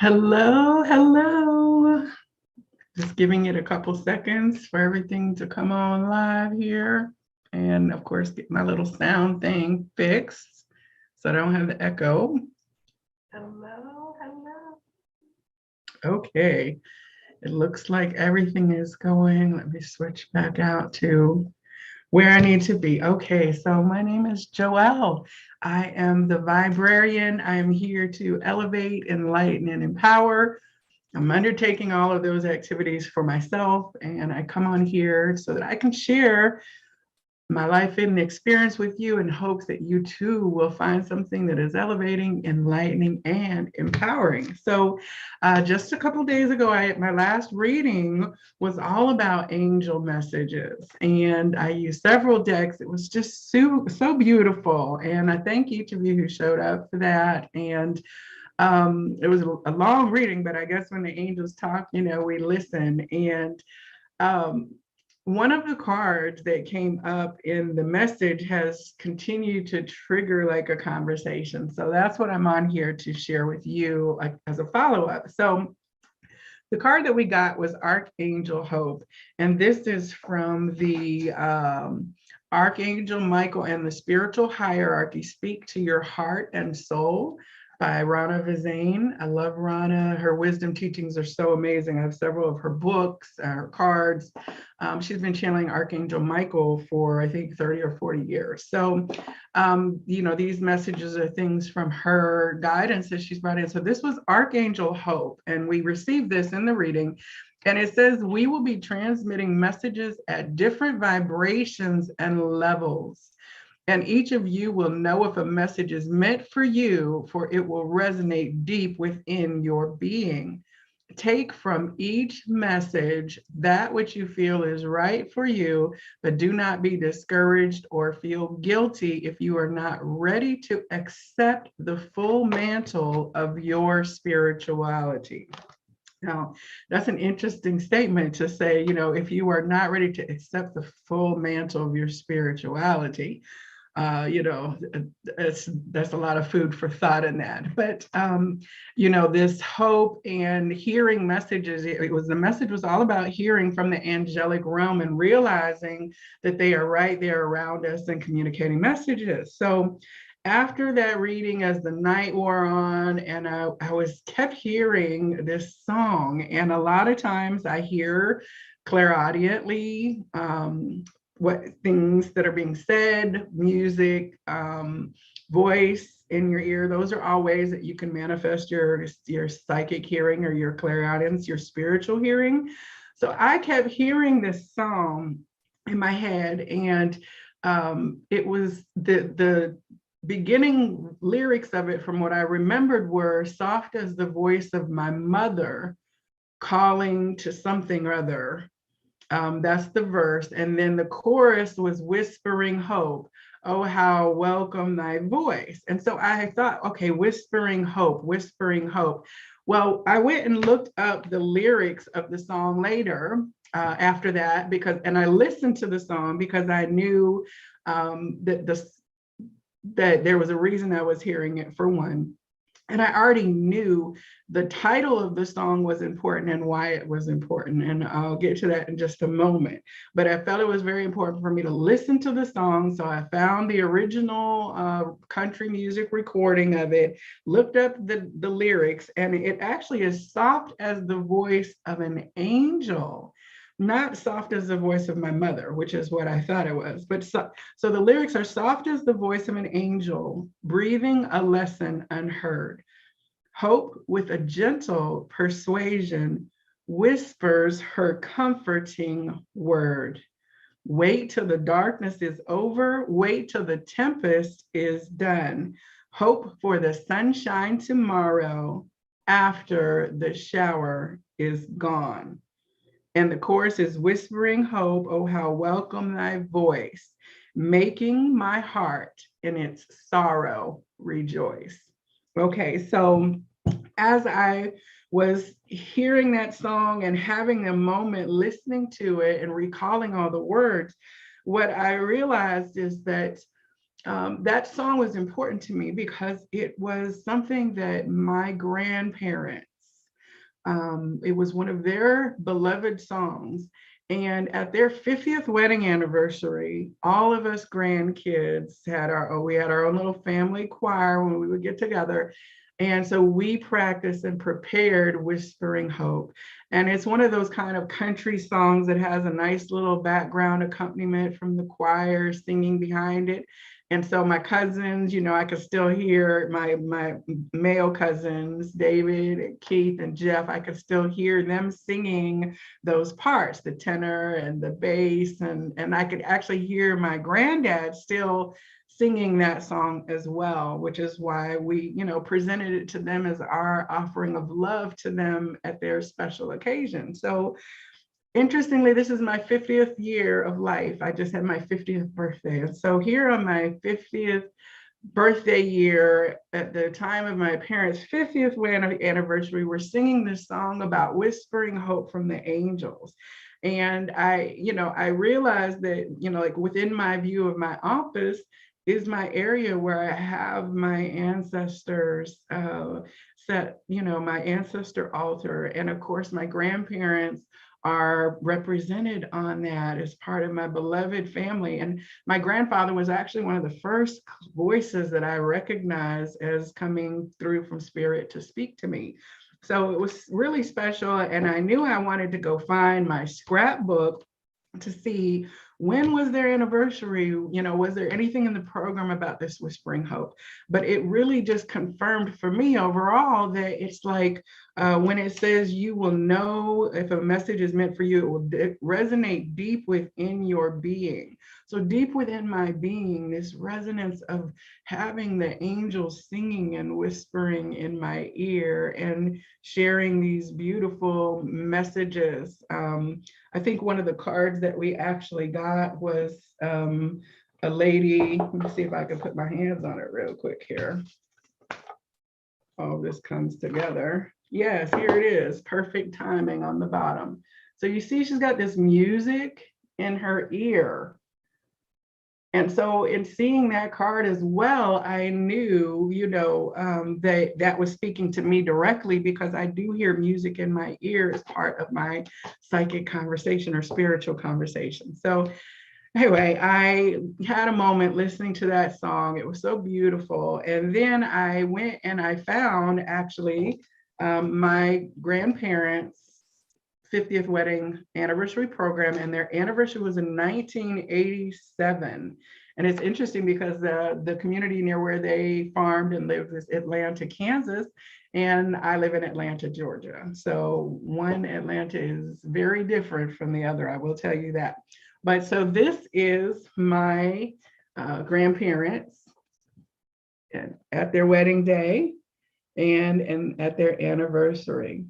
Hello, hello. Just giving it a couple seconds for everything to come on live here. And of course, get my little sound thing fixed so I don't have the echo. Hello, hello. Okay, it looks like everything is going. Let me switch back out to where I need to be. Okay, so my name is Joelle. I am the Vibrarian. I am here to elevate, enlighten, and empower. I'm undertaking all of those activities for myself, and I come on here so that I can share my life and experience with you in hopes that you too will find something that is elevating, enlightening, and empowering. So just a couple days ago, my last reading was all about angel messages, and I used several decks. It was just so beautiful, and I thank each of you who showed up for that. And it was a long reading, but I guess when the angels talk, we listen. And um, one of the cards that came up in the message has continued to trigger like a conversation. So that's what I'm on here to share with you, like, as a follow-up. So the card that we got was Archangel Hope. And this is from the Archangel Michael and the Spiritual Hierarchy, Speak to Your Heart and Soul, by Rana Vizane. I love Rana. Her wisdom teachings are so amazing. I have several of her books, her cards. She's been channeling Archangel Michael for, I think, 30 or 40 years. So, these messages are things from her guidance that she's brought in. So this was Archangel Hope, and we received this in the reading. And it says, we will be transmitting messages at different vibrations and levels. And each of you will know if a message is meant for you, for it will resonate deep within your being. Take from each message that which you feel is right for you, but do not be discouraged or feel guilty if you are not ready to accept the full mantle of your spirituality. Now, that's an interesting statement to say, if you are not ready to accept the full mantle of your spirituality, that's a lot of food for thought in that. But this hope and hearing messages, the message was all about hearing from the angelic realm and realizing that they are right there around us and communicating messages. So after that reading, as the night wore on, and I kept hearing this song, and a lot of times I hear clairaudiently what things that are being said, music, voice in your ear. Those are all ways that you can manifest your psychic hearing or your clairaudience, your spiritual hearing. So I kept hearing this song in my head, and it was the beginning lyrics of it, from what I remembered, were soft as the voice of my mother calling to something or other. That's the verse. And then the chorus was whispering hope. Oh, how welcome thy voice. And so I thought, okay, whispering hope, whispering hope. Well, I went and looked up the lyrics of the song later after that, and I listened to the song because I knew that there was a reason I was hearing it, for one. And I already knew the title of the song was important and why it was important. And I'll get to that in just a moment. But I felt it was very important for me to listen to the song. So I found the original country music recording of it, looked up the lyrics, and it actually is soft as the voice of an angel. Not soft as the voice of my mother, which is what I thought it was. But so the lyrics are soft as the voice of an angel, breathing a lesson unheard. Hope with a gentle persuasion whispers her comforting word. Wait till the darkness is over. Wait till the tempest is done. Hope for the sunshine tomorrow after the shower is gone. And the chorus is whispering hope, oh, how welcome thy voice, making my heart in its sorrow rejoice. Okay, so as I was hearing that song and having a moment listening to it and recalling all the words, what I realized is that that song was important to me because it was something that my grandparents It was one of their beloved songs. And at their 50th wedding anniversary, all of us grandkids we had our own little family choir when we would get together. And so we practiced and prepared Whispering Hope. And it's one of those kind of country songs that has a nice little background accompaniment from the choir singing behind it. And so my cousins, I could still hear my male cousins, David and Keith and Jeff, I could still hear them singing those parts, the tenor and the bass. And I could actually hear my granddad still singing that song as well, which is why we, presented it to them as our offering of love to them at their special occasion. So interestingly, this is my 50th year of life. I just had my 50th birthday. And so here on my 50th birthday year, at the time of my parents' 50th anniversary, we're singing this song about whispering hope from the angels. And I realized that, like within my view of my office is my area where I have my ancestors set, my ancestor altar. And of course, my grandparents are represented on that as part of my beloved family. And my grandfather was actually one of the first voices that I recognized as coming through from spirit to speak to me. So it was really special. And I knew I wanted to go find my scrapbook to see when was their anniversary, was there anything in the program about this Whispering Hope? But it really just confirmed for me overall that it's like when it says you will know if a message is meant for you, it will resonate deep within your being. So deep within my being, this resonance of having the angels singing and whispering in my ear and sharing these beautiful messages. I think one of the cards that we actually got was a lady. Let me see if I can put my hands on it real quick here. All this comes together. Yes, here it is. Perfect timing on the bottom. So you see she's got this music in her ear. And so in seeing that card as well, I knew, that was speaking to me directly because I do hear music in my ear as part of my psychic conversation or spiritual conversation. So anyway, I had a moment listening to that song. It was so beautiful. And then I went and I found actually my grandparents' 50th wedding anniversary program, and their anniversary was in 1987. And it's interesting because the community near where they farmed and lived is Atlanta, Kansas, and I live in Atlanta, Georgia. So one Atlanta is very different from the other, I will tell you that. But so this is my grandparents at their wedding day and at their anniversary.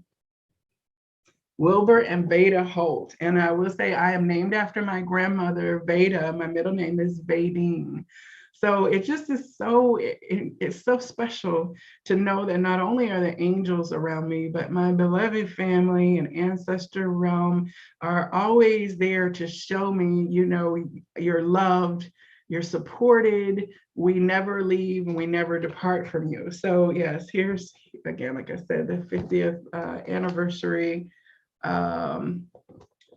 Wilbur and Veda Holt. And I will say I am named after my grandmother, Veda. My middle name is Vadine. So it just is it's so special to know that not only are the angels around me, but my beloved family and ancestor realm are always there to show me, you're loved, you're supported, we never leave and we never depart from you. So yes, here's again, like I said, the 50th anniversary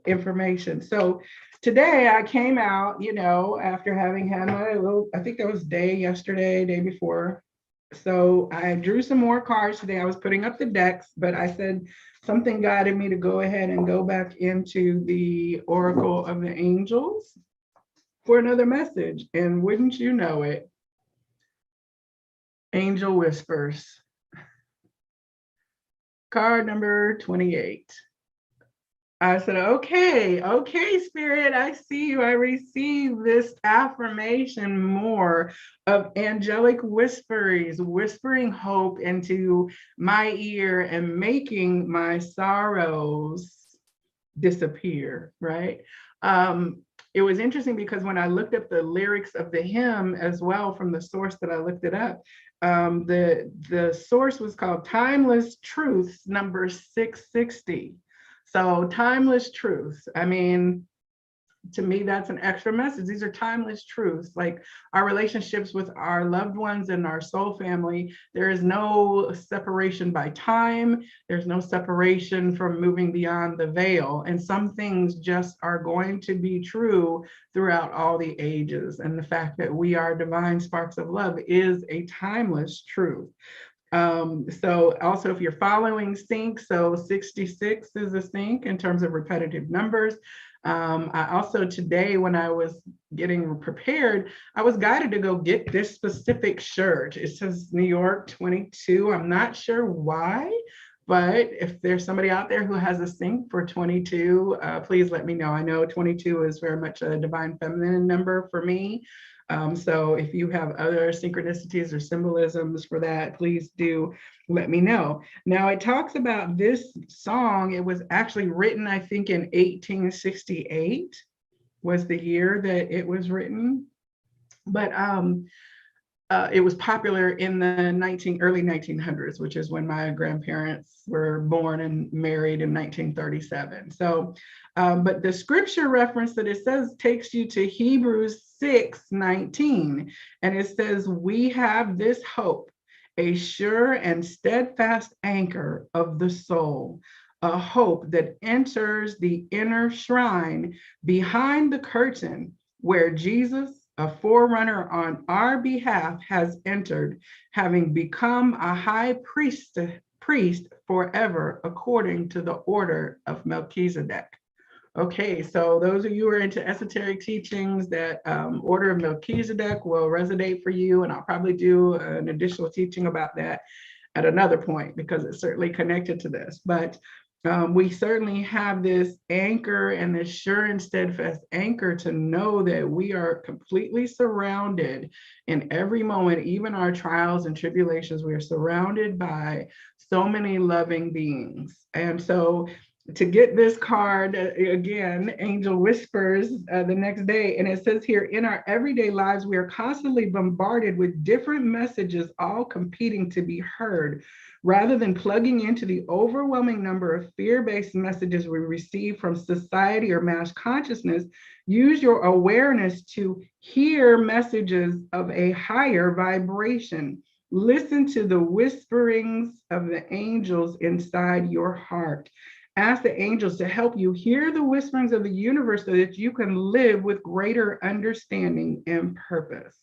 information. So today I came out, after having had my little, I think that was day before. So I drew some more cards today. I was putting up the decks, but I said something guided me to go ahead and go back into the Oracle of the Angels for another message. And wouldn't you know it, Angel Whispers. Card number 28. I said, okay, Spirit, I see you. I receive this affirmation more of angelic whispering hope into my ear and making my sorrows disappear, right? It was interesting because when I looked up the lyrics of the hymn as well from the source that I looked it up, the source was called Timeless Truths, number 660. So timeless truths. I mean, to me, that's an extra message. These are timeless truths. Like our relationships with our loved ones and our soul family, there is no separation by time. There's no separation from moving beyond the veil. And some things just are going to be true throughout all the ages. And the fact that we are divine sparks of love is a timeless truth. So also, if you're following sync, so 66 is a sync in terms of repetitive numbers. I also today, when I was getting prepared, I was guided to go get this specific shirt. It says New York 22. I'm not sure why, but if there's somebody out there who has a sync for 22, please let me know. I know 22 is very much a divine feminine number for me. So if you have other synchronicities or symbolisms for that, please do let me know. Now it talks about this song. It was actually written, I think, in 1868 was the year that it was written. But it was popular in the early 1900s, which is when my grandparents were born and married in 1937. So, but the scripture reference that it says takes you to Hebrews 6:19, and it says, "We have this hope, a sure and steadfast anchor of the soul, a hope that enters the inner shrine behind the curtain where Jesus, a forerunner on our behalf, has entered, having become a high priest forever according to the order of Melchizedek." Okay, so those of you who are into esoteric teachings, that order of Melchizedek will resonate for you, and I'll probably do an additional teaching about that at another point because it's certainly connected to this. But we certainly have this anchor and this sure and steadfast anchor to know that we are completely surrounded in every moment, even our trials and tribulations. We are surrounded by so many loving beings. And so to get this card, again, Angel whispers the next day, and it says here, in our everyday lives, we are constantly bombarded with different messages, all competing to be heard. Rather than plugging into the overwhelming number of fear-based messages we receive from society or mass consciousness, use your awareness to hear messages of a higher vibration. Listen to the whisperings of the angels inside your heart. Ask the angels to help you hear the whisperings of the universe so that you can live with greater understanding and purpose.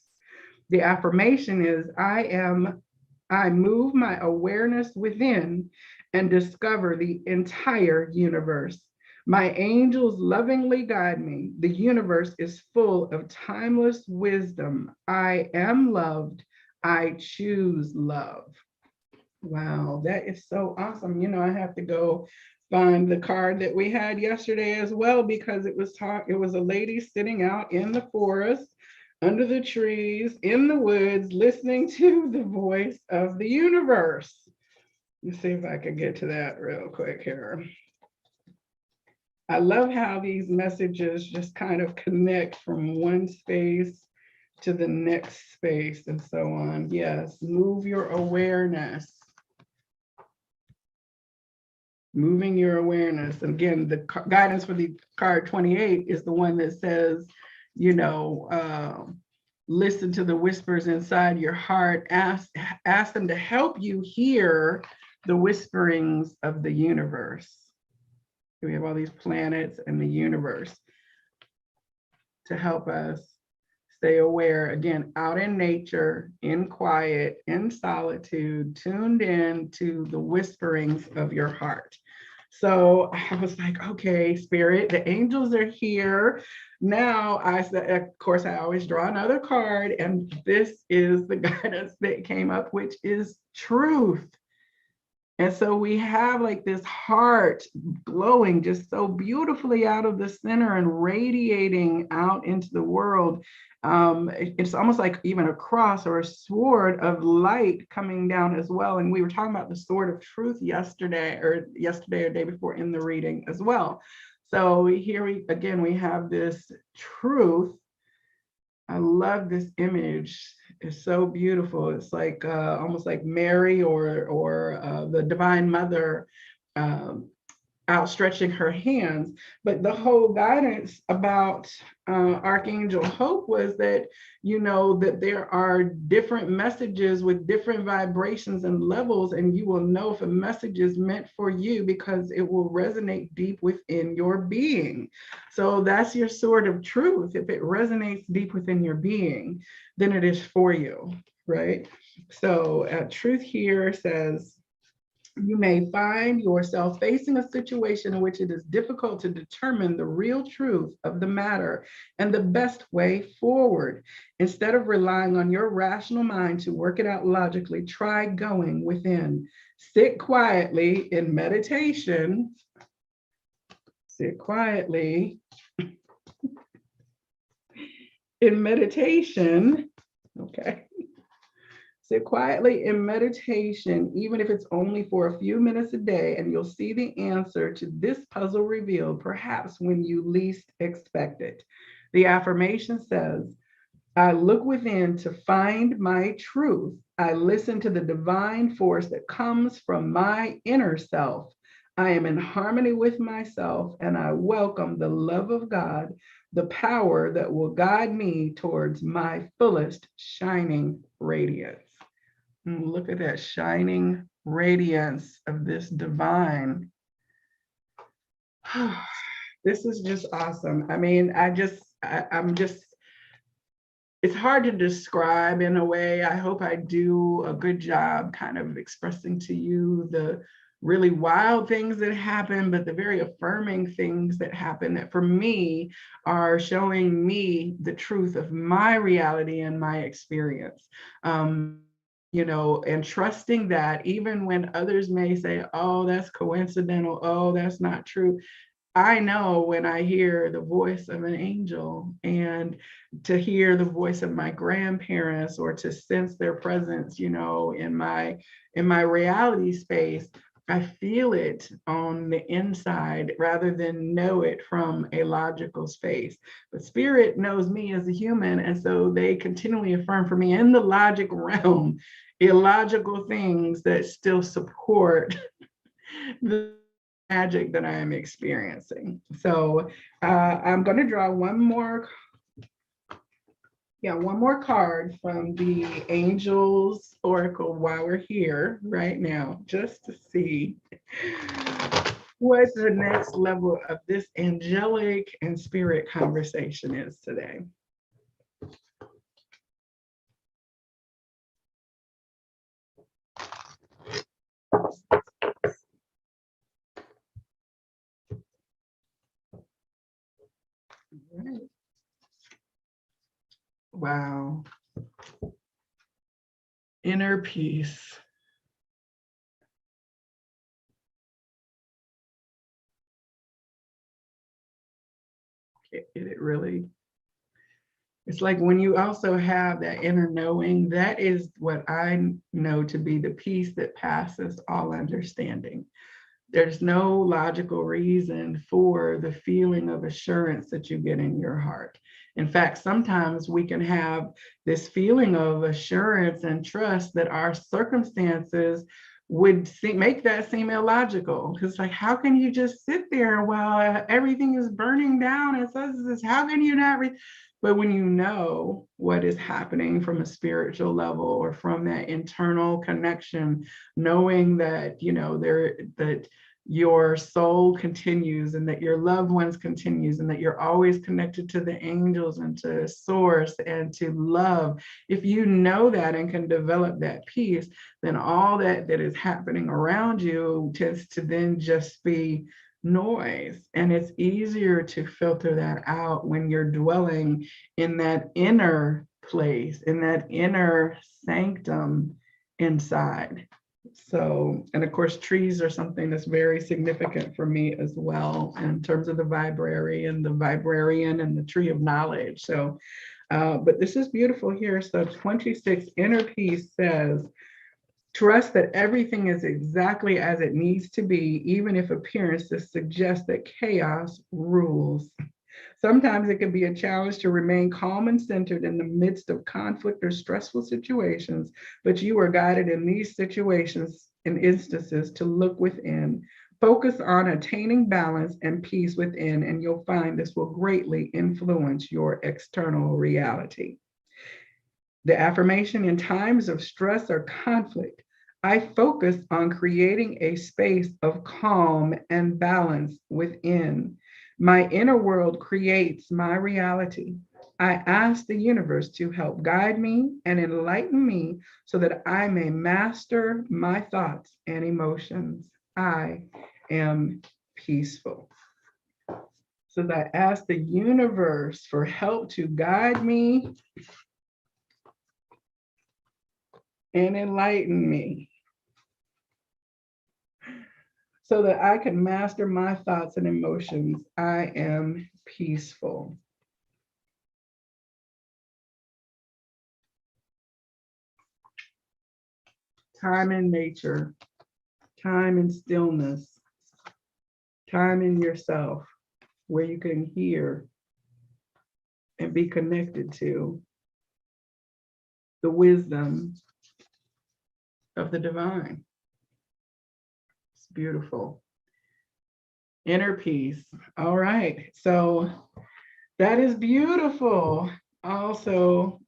The affirmation is, I move my awareness within and discover the entire universe. My angels lovingly guide me. The universe is full of timeless wisdom. I am loved. I choose love. Wow, that is so awesome. You know, I have to go find the card that we had yesterday as well, because it was a lady sitting out in the forest, under the trees, in the woods, listening to the voice of the universe. Let's see if I can get to that real quick here. I love how these messages just kind of connect from one space to the next space and so on. Yes, move your awareness. Moving your awareness. And again, the guidance for the card 28 is the one that says, you know, listen to the whispers inside your heart. Ask them to help you hear the whisperings of the universe. We have all these planets and the universe to help us stay aware, again, out in nature, in quiet, in solitude, tuned in to the whisperings of your heart. So I was like, okay, Spirit, the angels are here. Now, of course, I always draw another card, and this is the guidance that came up, which is truth. And so we have like this heart glowing just so beautifully out of the center and radiating out into the world. It's almost like even a cross or a sword of light coming down as well. And we were talking about the sword of truth yesterday or day before in the reading as well. So here we have this truth. I love this image. It's so beautiful. It's like almost like Mary or the Divine Mother outstretching her hands. But the whole guidance about Archangel Hope was that, that there are different messages with different vibrations and levels, and you will know if a message is meant for you because it will resonate deep within your being. So that's your sort of truth. If it resonates deep within your being, then it is for you, right? So truth here says, you may find yourself facing a situation in which it is difficult to determine the real truth of the matter and the best way forward. Instead of relying on your rational mind to work it out logically, try going within. Sit quietly in meditation. Sit quietly in meditation. Okay. Sit quietly in meditation, even if it's only for a few minutes a day, and you'll see the answer to this puzzle revealed, perhaps when you least expect it. The affirmation says, I look within to find my truth. I listen to the divine force that comes from my inner self. I am in harmony with myself, and I welcome the love of God, the power that will guide me towards my fullest shining radiance. And look at that shining radiance of this divine. This is just awesome. I mean, I'm just, it's hard to describe in a way. I hope I do a good job kind of expressing to you the really wild things that happen, but the very affirming things that happen that for me are showing me the truth of my reality and my experience. And trusting that even when others may say, oh, that's coincidental, oh, that's not true. I know when I hear the voice of an angel, and to hear the voice of my grandparents, or to sense their presence, in my reality space, I feel it on the inside rather than know it from a logical space. But spirit knows me as a human, and so they continually affirm for me in the logic realm illogical things that still support the magic that I am experiencing. So I'm going to draw one more card from the Angels Oracle while we're here right now, just to see what the next level of this angelic and spirit conversation is today. Right. Wow. Inner peace. It really, it's like when you also have that inner knowing, that is what I know to be the peace that passes all understanding. There's no logical reason for the feeling of assurance that you get in your heart. In fact, sometimes we can have this feeling of assurance and trust that our circumstances would make that seem illogical. Because like, how can you just sit there while everything is burning down and says this? How can you not But when you know what is happening from a spiritual level or from that internal connection, knowing that, that your soul continues and that your loved ones continues and that you're always connected to the angels and to source and to love. If you know that and can develop that peace, then all that is happening around you tends to then just be noise. And it's easier to filter that out when you're dwelling in that inner place, in that inner sanctum inside. So, and of course, trees are something that's very significant for me as well in terms of the vibrary and the vibrarian and the tree of knowledge. So, but this is beautiful here. So 26 inner peace says, trust that everything is exactly as it needs to be, even if appearances suggest that chaos rules. Sometimes it can be a challenge to remain calm and centered in the midst of conflict or stressful situations, but you are guided in these situations and instances to look within. Focus on attaining balance and peace within, and you'll find this will greatly influence your external reality. The affirmation: in times of stress or conflict, I focus on creating a space of calm and balance within. My inner world creates my reality. I ask the universe to help guide me and enlighten me so that I may master my thoughts and emotions. I am peaceful. So that I ask the universe for help to guide me and enlighten me so that I can master my thoughts and emotions. I am peaceful. Time in nature, time in stillness, time in yourself where you can hear and be connected to the wisdom of the divine. It's beautiful. Inner peace. All right. So that is beautiful. Also,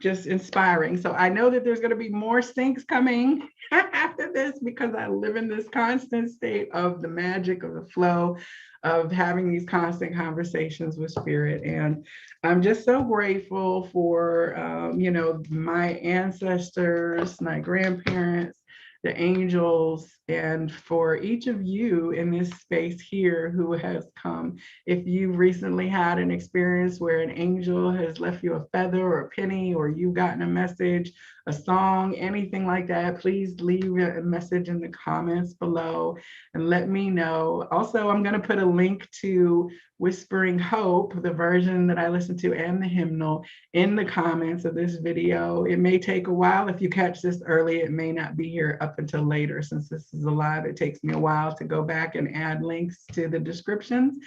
just inspiring. So I know that there's going to be more syncs coming after this because I live in this constant state of the magic of the flow of having these constant conversations with spirit. And I'm just so grateful for, my ancestors, my grandparents, the angels, and for each of you in this space here who has come. If you've recently had an experience where an angel has left you a feather or a penny, or you've gotten a message, a song, anything like that, please leave a message in the comments below and let me know. Also, I'm going to put a link to Whispering Hope, the version that I listen to, and the hymnal in the comments of this video. It may take a while. If you catch this early, it may not be here up until later. Since this is a live, it takes me a while to go back and add links to the descriptions.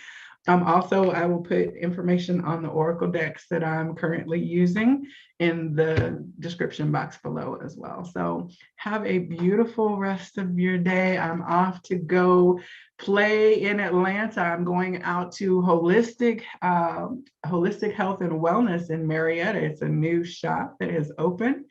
Also, I will put information on the Oracle decks that I'm currently using in the description box below as well. So have a beautiful rest of your day. I'm off to go play in Atlanta. I'm going out to Holistic Health and Wellness in Marietta. It's a new shop that has opened.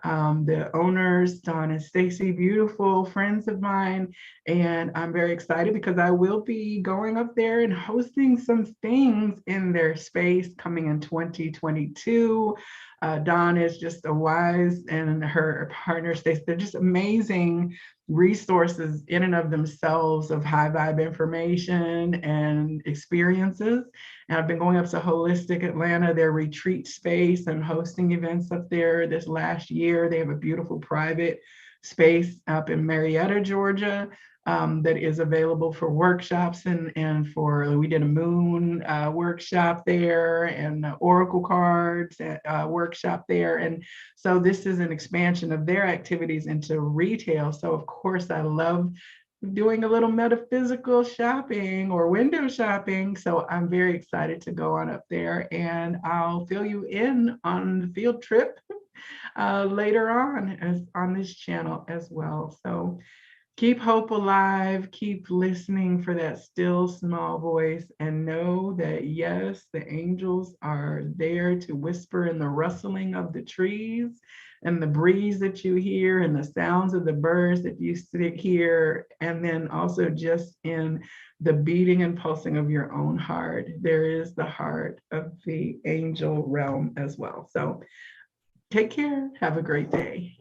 The owners, Don and Stacy, beautiful friends of mine, and I'm very excited because I will be going up there and hosting some things in their space coming in 2022. Dawn is just a wise, and her partner Stacy, they're just amazing resources in and of themselves of high vibe information and experiences. And I've been going up to Holistic Atlanta, their retreat space, and hosting events up there this last year. They have a beautiful private space up in Marietta, Georgia, that is available for workshops and for, we did a moon workshop there and oracle cards workshop there. And so this is an expansion of their activities into retail. So of course I love doing a little metaphysical shopping or window shopping. So I'm very excited to go on up there, and I'll fill you in on the field trip later on this channel as well. So keep hope alive, keep listening for that still small voice, and know that yes, the angels are there to whisper in the rustling of the trees and the breeze that you hear and the sounds of the birds that you hear, and then also just in the beating and pulsing of your own heart. There is the heart of the angel realm as well. So take care, have a great day.